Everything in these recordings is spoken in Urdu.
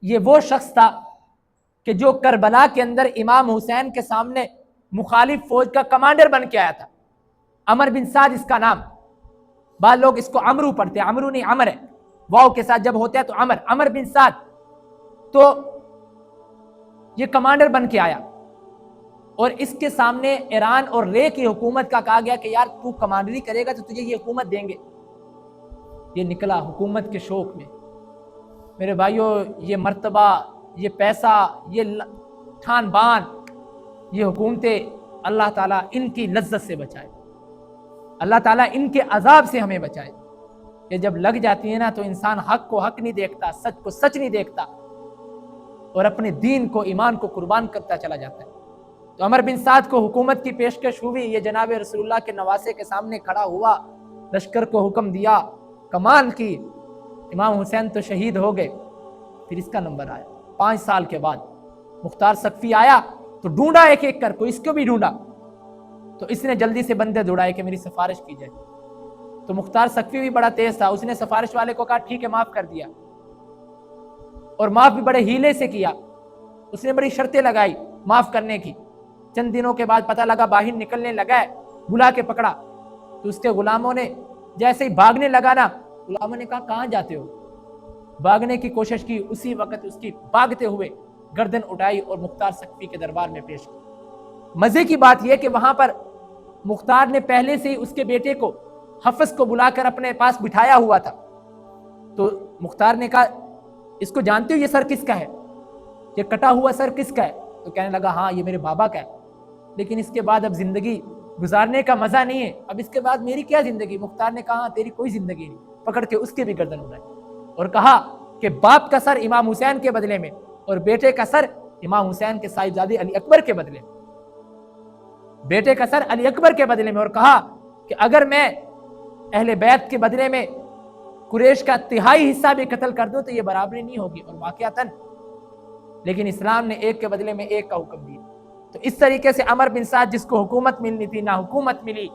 یہ وہ شخص تھا کہ جو کربلا کے اندر امام حسین کے سامنے مخالف فوج کا کمانڈر بن کے آیا تھا. عمر بن سعد اس کا نام. بعض لوگ اس کو عمرو پڑھتے ہیں، عمرو نہیں عمر ہے، واو کے ساتھ جب ہوتا ہے تو عمر بن سعد. تو یہ کمانڈر بن کے آیا اور اس کے سامنے ایران اور رے کی حکومت کا کہا گیا کہ یار تو کمانڈری کرے گا تو تجھے یہ حکومت دیں گے. یہ نکلا حکومت کے شوق میں. میرے بھائیوں، یہ مرتبہ، یہ پیسہ، یہ ٹھان بان، یہ حکومتیں، اللہ تعالیٰ ان کی لذت سے بچائے، اللہ تعالیٰ ان کے عذاب سے ہمیں بچائے. یہ جب لگ جاتی ہے نا تو انسان حق کو حق نہیں دیکھتا، سچ کو سچ نہیں دیکھتا اور اپنے دین کو، ایمان کو قربان کرتا چلا جاتا ہے. تو عمر بن سعد کو حکومت کی پیشکش ہوئی، یہ جناب رسول اللہ کے نواسے کے سامنے کھڑا ہوا، لشکر کو حکم دیا، کمال کی. امام حسین تو شہید ہو گئے. پھر اس کا نمبر آیا 5 سال کے بعد. مختار سقفی آیا تو ڈھونڈا ایک ایک کر، کوئی اس کو بھی ڈھونڈا تو اس نے جلدی سے بندے دوڑائے کہ میری سفارش کی جائے. تو مختار سقفی بھی بڑا تیز تھا، اس نے سفارش والے کو کہا ٹھیک ہے معاف کر دیا، اور معاف بھی بڑے ہیلے سے کیا. اس نے بڑی شرطیں لگائی معاف کرنے کی. چند دنوں کے بعد پتہ لگا باہر نکلنے لگا ہے، بلا کے پکڑا تو اس کے غلاموں نے جیسے ہی بھاگنے لگا نا، غلاموں نے کہا کہاں جاتے ہو؟ بھاگنے کی کوشش کی، اسی وقت اس کی بھاگتے ہوئے گردن اٹھائی اور مختار سقفی کے دربار میں پیش کی. مزے کی بات یہ کہ وہاں پر مختار نے پہلے سے ہی اس کے بیٹے کو، حفظ کو بلا کر اپنے پاس بٹھایا ہوا تھا. تو مختار نے کہا اس کو جانتے ہو یہ سر کس کا ہے؟ یہ کٹا ہوا سر کس کا ہے؟ تو کہنے لگا ہاں یہ میرے بابا کا ہے، لیکن اس کے بعد اب زندگی گزارنے کا مزہ نہیں ہے، اب اس کے بعد میری کیا زندگی؟ مختار نے کہا تیری کوئی زندگی نہیں. پکڑ کے اس کے بھی گردن اڑائی اور کہا کہ باپ کا سر امام حسین کے بدلے میں اور بیٹے کا سر امام حسین کے صاحبزادے علی اکبر کے بدلے میں، بیٹے کا سر علی اکبر کے بدلے میں. اور کہا کہ اگر میں اہل بیت کے بدلے میں قریش کا تہائی حصہ بھی قتل کر دوں تو یہ برابری نہیں ہوگی. اور واقعتاً لیکن اسلام نے ایک کے بدلے میں ایک کا حکم دیا. تو اس طریقے سے عمر بن سعد جس کو حکومت ملنی تھی نہ حکومت ملی،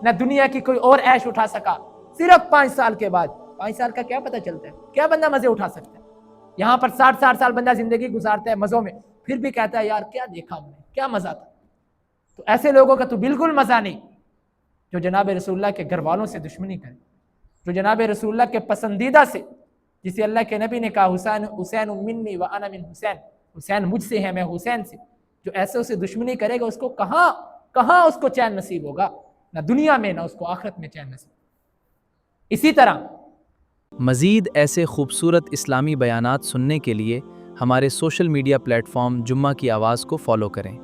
نہ دنیا کی کوئی اور عیش اٹھا سکا، صرف 5 سال کے بعد. 5 سال کا کیا پتہ چلتا ہے؟ کیا بندہ مزے اٹھا سکتا ہے؟ یہاں پر 60 سال بندہ زندگی گزارتا ہے مزوں میں، پھر بھی کہتا ہے یار کیا دیکھا ہم نے، کیا مزہ تھا. تو ایسے لوگوں کا تو بالکل مزہ نہیں جو جناب رسول اللہ کے گھر والوں سے دشمنی کرے، جو جناب رسول اللہ کے پسندیدہ سے، جسے اللہ کے نبی نے کہا حسین منی و انا من حسین، حسین مجھ سے ہے میں حسین سے، جو ایسے اسے دشمنی کرے گا اس کو کہاں اس کو چین نصیب ہوگا؟ نہ دنیا میں نہ اس کو آخرت میں چین نصیب. اسی طرح مزید ایسے خوبصورت اسلامی بیانات سننے کے لیے ہمارے سوشل میڈیا پلیٹ فارم جمعہ کی آواز کو فالو کریں.